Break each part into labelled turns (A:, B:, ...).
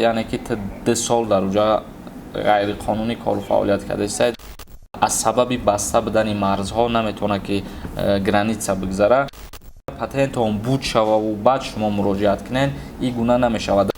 A: یعنی که تا 2 سال در اونجا غیر قانونی کار و فعالیت کرده است. از سبب بسته بدن مرزها نمیتونه که گرانیتسا بگذره. پاتنت اون بود شوه و بعد شما مراجعت کنین، این گونه نمیشود.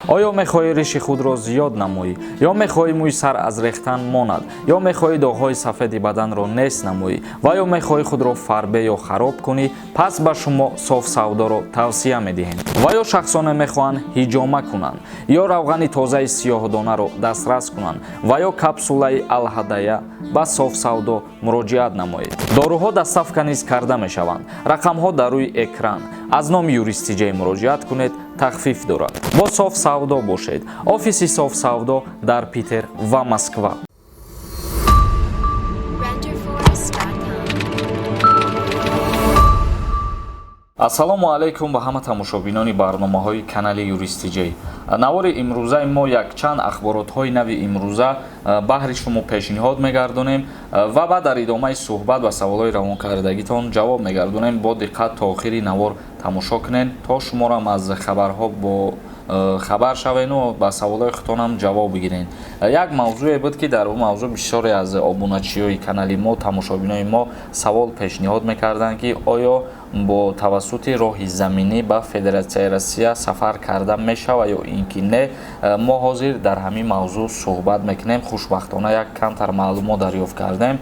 A: آیا میخواهی ریش خود را زیاد نمایی یا میخواهی موی سر از ریختن ماند یا میخواهی داغ‌های سفید بدن را نیست نمایی و یا میخواهی خود را فربه یا خراب کنی، پس به شما صاف سودا را توصیه میدهیم. و یا شخصانه میخواهند حجامه کنند یا روغن تازه سیاه‌دانه را دسترس کنند و یا کپسوله الهدایه به صاف سودا مراجعت نمایید. داروها دست‌افکنی نیز کرده میشوند. رقم‌ها در روی اکران. از نام یوریست جی مراجعت کنید، تخفیف دارد. با صاف سودا باشید. آفیس صاف سودا در پیتر و مسکو. ассалому алайкум ба ҳама тамошобинони барномаҳои канали Юристи J. навори имрӯзаи мо якчанд ахборотҳои нави имрӯза баҳри шумо пешниҳод мегардонем ва баъд дар идомаи суҳбат ва саволҳои равонкардагитон ҷавоб мегардонем. бо диққат то охири навор тамошо кунед то шуморам аз хабарҳо бо хабар шавену ба саволҳои худтонам ҷавоб бигирен. як мавзӯе буд ки дар он мавзӯъ бисёре аз обуначиҳои канали мо, тамошобинои мо савол пешниҳод мекарданд ки оё бо тавассути роҳи заминӣ ба Федератсияи Россия сафар карда мешава ё ин ки не. мо ҳозир дар ҳамин мавзӯъ суҳбат мекунем. хушбахтона як камтар маълумот дарёфт кардем.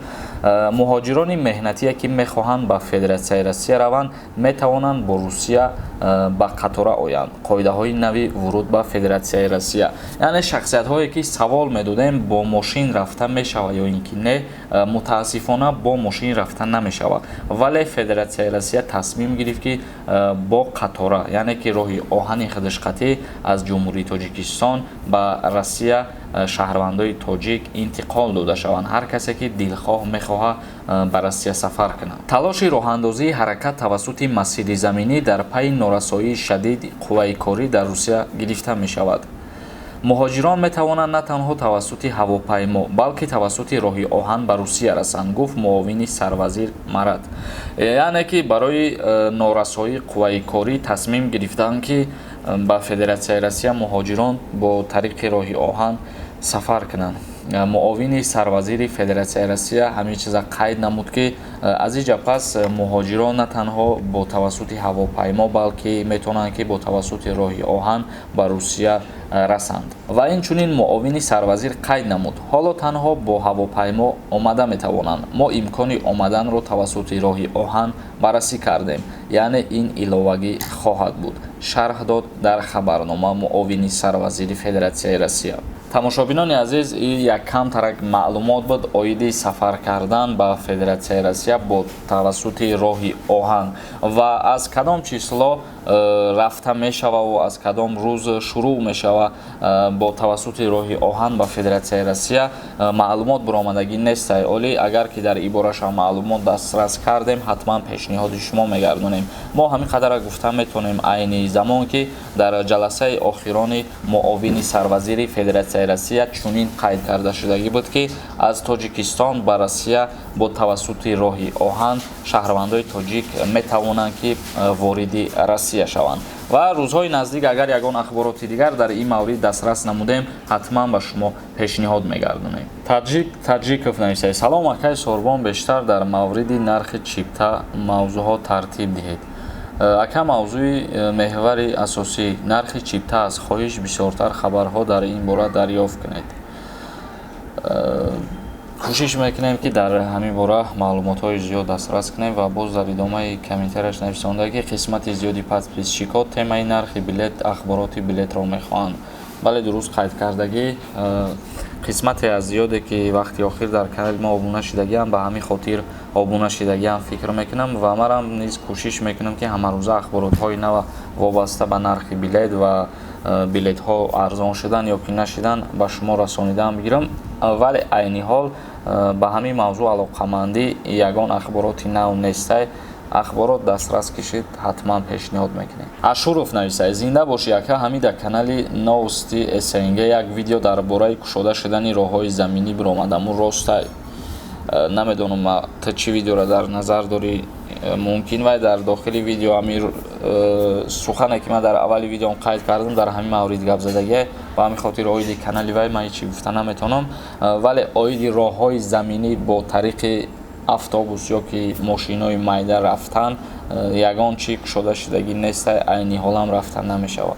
A: муҳоҷирони меҳнатие ки мехоҳанд ба Федератсияи Россия раванд метавонанд бо Русия ба қатора оянд. қоидаҳои нави вуруд ба Федератсияи Россия, яъне шахсиятҳое ки савол медодем бо мошин рафта мешава ё ин ки не. мутаассифона бо мошин рафта намешава, вале Федератсияи Россия тасмим гирифт ки бо қатора, яъне ки роҳи оҳани хидишқатӣ аз ҷумҳурии Тоҷикистон ба Россия шаҳрвандои тоҷик интиқол дода шаванд. ҳар касе ки дилхоҳ мехоҳад ба Россия сафар кунад. талоши роҳандозии ҳаракат тавассути масири заминӣ дар пайи норасоии шадиди қувваи корӣ дар Русия гирифта мешавад. муҳоҷирон метавонанд на танҳо тавассути ҳавопаймо, балки тавассути роҳи оҳан ба Русия расанд, гуфт муовини сарвазир Марат. яъне ки барои норасоии қувваи корӣ тасмим гирифтанд ки ба Федератсияи Россия муҳоҷирон бо тариқи роҳи оҳан сафар кунанд. муовини сарвазири Федератсияи Россия ҳамин чиза қайд намуд ки аз ин ҷо пас муҳоҷирон на танҳо бо тавассути ҳавопаймо, балки метавонанд ки бо тавассути роҳи оҳан ба Русия расанд. ва инчунин муовини сарвазир қайд намуд, ҳоло танҳо бо ҳавопаймо омада метавонанд. мо имкони омаданро тавассути роҳи оҳан баррасӣ кардем, яъне ин иловагӣ хоҳад буд, шарҳ дод дар хабарнома муовини сарвазири Федератсияи Россия. тамошобинони азиз, як камтарак маълумот буд оиди сафар кардан ба Федератсияи Россия бо тавассути роҳи оҳан ва аз кадом число рафта мешава ва аз кадом рӯз шурӯъ мешава бо тавассути роҳи оҳан ба Федератсияи Россия маълумот буромадагӣ нест. олӣ агар ки дар ибораша маълумот дастрас кардем, ҳатман пешниҳоди шумо мегардонем. мо ҳамин қадара гуфта метавонем айни замон ки дар ҷаласаи охирони муовини сарвазири Федератсияи Россия чунин қайд карда шудагӣ буд ки аз Тоҷикистон ба Россия бо тавассути роҳи оҳан шаҳрвандои тоҷик метавонанд ки вориди Россия шаванд. ва рӯзҳои наздик агар ягон ахбороти дигар дар ин маврид дастрас намудем, ҳатман ба шумо пешниҳод мегардонем. Таҷиков нависад: салом акай Сорбон, бештар дар мавриди нархи чипта мавзӯъҳо тартиб диҳед. ака, мавзӯи меҳвари асосӣ нархи чипта аст. хоҳиш бисёртар хабарҳо дар ин бора дарёфт кунед. кӯшиш мекунем ки дар ҳамин бора маълумотҳои зиёд дастрас кунем ва боз дар идомаи комментарияш нависонда ки қисмати зиёди подписчикҳо темаи нархи билет, ахбороти билетро мехоҳанд. бале дуруст қайд кардагӣ, қисмате аз зиёде ки вақти охир дар канали мо обуна шидагиам, ба ҳамин хотир обуна шидагиам фикр мекунам ва манам низ кӯшиш мекунам ки ҳамарӯза ахборотҳои нав вобаста ба нархи билет ва билетҳо арзон шудан ё ки нашудан ба шумо расонидан бигирам. вале айни ҳол ба ҳамин мавзӯъ алоқамандӣ ягон ахбороти нав нестай. ахборот дастрас кишид, ҳатман пешниҳод мекунем. Ашуров нависад: зинда боши ака, ҳамида канали новости СНГ як видео дар бораи кушода шудани роҳҳои заминӣ биромадаму ростай? намедонам та чӣ видеоро дар назар дорӣ. мумкин вай дар дохили видео ҳамин сухане ки ман дар аввали видеом қайд кардам дар ҳамин маврид гап задагӣ ба ҳамин хотир оиди канали вай ман ҳечи гуфта наметавонам, вале оиди роҳҳои заминӣ бо тариқи автобус ё ки мошинои майда рафтан ягон чӣ кушода шудагӣ нест, айни ҳолам рафтан намешавад.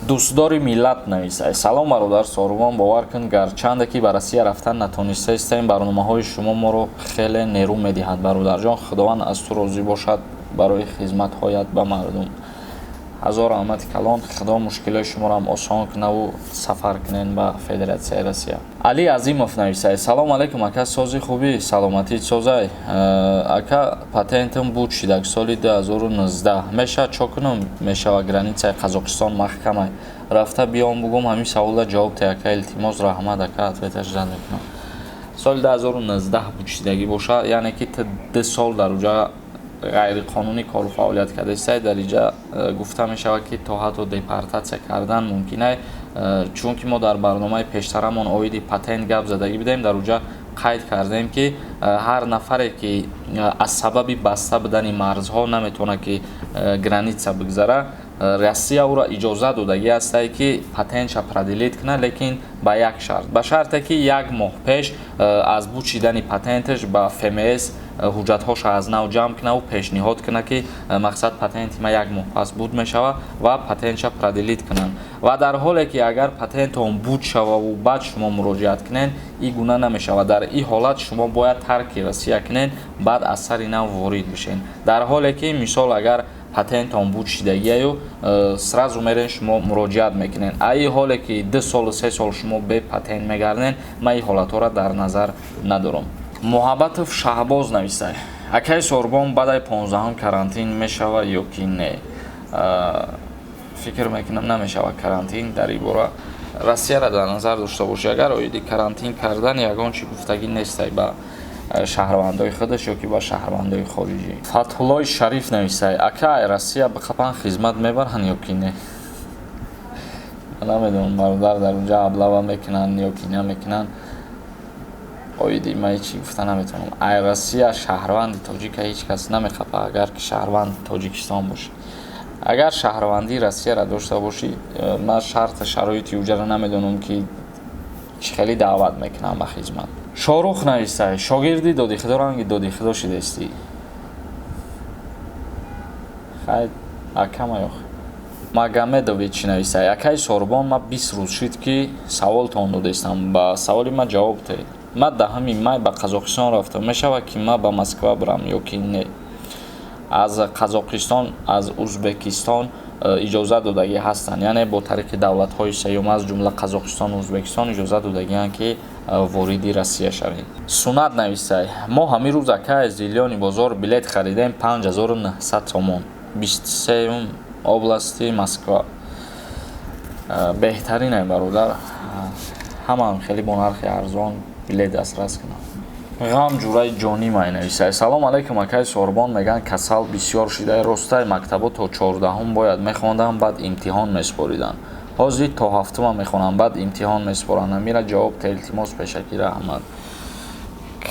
A: дӯстдори миллат нависай. Салом бародар Сорубон, бовар кун гарчанде ки ба Россия рафтан натонистаистем, барномаҳои шумо моро хеле нерӯ медиҳад. Бародарҷон, худованд аз ту розӣ бошад барои хизматҳоят ба мардум. ҳазор раҳмати калон. Худо мушкилои шуморо ҳам осон кунаву сафар кунен ба Федератсияи Россия. Али Азимов нависай. Салом алейкум ака, сози хубӣ, саломатӣ созай. Ака, патентам буд шидак соли 2019. Меша чо кунам, мешава границаи Қазоқистон маҳкамай. Рафта биём бугум ҳамин савола ҷавоб те ака, илтимос раҳмат ака, ответаш жад мекунам. Соли 2019 буд шидагӣ боша, яъне ки 2 сол дар уҷа ғайриқонунӣ кору фаъолият кардааст. Дар инҷа гуфта мешавад ки то ҳатто депортатсия кардан мумкин аст, чунки мо дар барномаи пештарамон оиди патент гап задагӣ будем. Дар уҷа қайд кардем ки ҳар нафаре ки аз сабаби баста будани марзҳо наметавонад ки граница бигзара, Россия ӯро иҷозат додагӣ аст ки патентша проделит кунад, лекин ба як шарт. Ба шарте ки 1 моҳ пеш аз буд шидани патенташ ба ФМС ҳуҷҷатҳоша аз нав ҷамъ кунаву пешниҳод кунад ки мақсад патенти ма 1 моҳ пас буд мешава ва патентша проделит кунанд. Ва дар ҳоле ки агар патент он буд шававу баъд шумо муроҷиат кунед, ин гуна намешавад. Дар ин ҳолат шумо бояд тарки Россия кунед, баъд аз сари нав ворид бишен. Дар ҳоле ки мисол агар патент он буд шидагиаю, сразу мерен шумо муроҷиат мекунед. Ин ҳоле ки 2 сол 3 сол шумо бе патент мегарден, ман ин ҳолатҳоро дар назар надорам. Муҳаббатов Шаҳбоз нависай. Акаи Сорбон баъдаи 15 карантин мешава ё ки не? Фикр мекунам намешава карантин. Дар ин бора Россияро дар назар дошта бошӣ. Агар оиди карантин кардан ягон чӣ гуфтагӣ нестай ба шаҳрвандои худаш ё ки ба шаҳрвандои хориҷӣ. Фатҳуллои Шариф нависай. Ака, Россия ба қапан хизмат мебаранд ё ки не? Намедонам бародар дар унҷа аблава мекунанд ё ки намекунанд. Оиди ман ҳечи гуфта наметавонам. Ай Россия шаҳрванди тоҷика ҳеҷ кас намехапа, агар ки шаҳрванди Тоҷикистон бошӣ. Агар шаҳрвандии Россияро дошта бошӣ, ман шарта шароити уҷаро намедонам ки чӣ хеле даъват мекунам ба хизмат. Шорух нависай. Шогирди Додихудо ранги Додихудо шидаистӣ? Хай акама ёх. Магомедович нависай. Акаи Сорбон, ма 20 рӯз шид ки саволтон додестам. Ба саволи ма ҷавоб те. Ма 10 май ба Қазоқистон рафтам. Мешава ки ма ба Москва бирам ё ки не? Аз Қазоқистон, аз Узбекистон иҷозат додагӣ ҳастанд, яъне бо тариқи давлатҳои сеюм аз ҷумла Қазоқистон, Узбекистон иҷозат додагианд ки вориди Россия шавем. Сунат нависай. Мо ҳамин рӯз ака аз Зилёни бозор билет харидем 5900 сомон. 23 области Москва. Беҳтарин ай бародар. Ҳамаам хеле бо нархи арзон билет дастрас кунам. ғам ҷураи ҷонӣ май нависай. Салом алейкум акаи Сорбон, меган касал бисёр шидай ростай мактабо то 14 бояд мехондам, баъд имтиҳон меспоридан. ҳозир то 7 мехонам, баъд имтиҳон меспоранд. Амира ҷавоб те, илтимос пешакӣ раҳмат.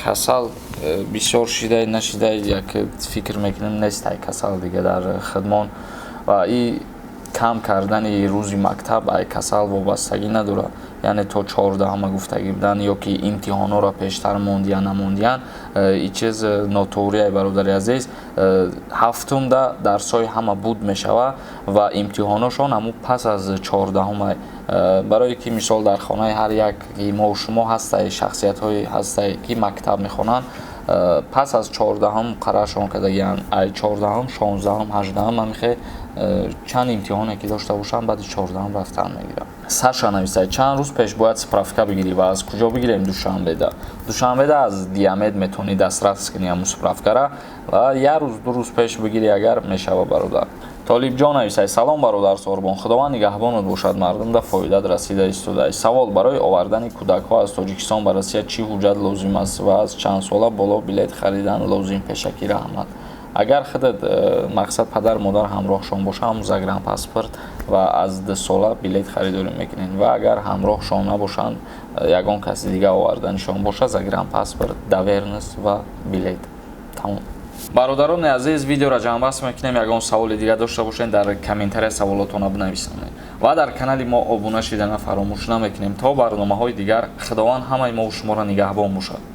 A: Касал бисёр шидай нашидай, як фикр мекунем нестай касал дига дар хидмон ва и кам кардани рӯзи мактаб ай касал вобастагӣ надорад. Яъне то 14 гуфтагӣ будан ё ки имтиҳонҳоро пештар мондиян намондиян, и чиз нотуурияи бародари азиз. 7 дарсҳои ҳама буд мешава ва имтиҳоношон ҳамун пас аз 14 барое ки мисол дар хонаи ҳар як мо шумо ҳастай шахсиятҳое ҳастай ки мактаб мехонанд, пас аз 14 қараршон кардагиянд. ай 14 16 18 мамихе чанд имтиҳоне ки дошта бошам баъди 14 рафтан мегирам. Саша нависай. Чанд рӯз пеш бояд справка бигирӣ ва аз куҷо бигирем? Душанбеда. Душанбеда аз Диамед метавонӣ дастрас кунӣ ҳамун справкара ва 1 рӯз 2 рӯз пеш бигирӣ агар мешава бародар. Толибҷон нависай. Салом бародар Сорбон, худованд нигаҳбонат бошад, мардумда фоидат расида истодааст. Савол: барои овардани кӯдакҳо аз Тоҷикистон ба Россия чӣ ҳуҷҷат лозим аст ва аз чанд сола боло билет харидан лозим? Пешакӣ раҳмат. Агар худат мақсад падар модар ҳамроҳшон боша, ҳамун загранпаспорт ва аз 2 сола билет харидорӣ мекунед ва агар ҳамроҳшон набошанд, ягон каси дига оварданишон боша, загранпаспорт, давернис ва билет. Тамом. Бародарони азиз, видеоро ҷамъбаст мекунем. Ягон саволи дига дошта бошед, дар комментария саволотона бинависанд. ва дар канали мо обуна шидана фаромӯш намекунем. То барномаҳои дигар, худованд ҳамаи мо шуморо нигаҳбон бошад.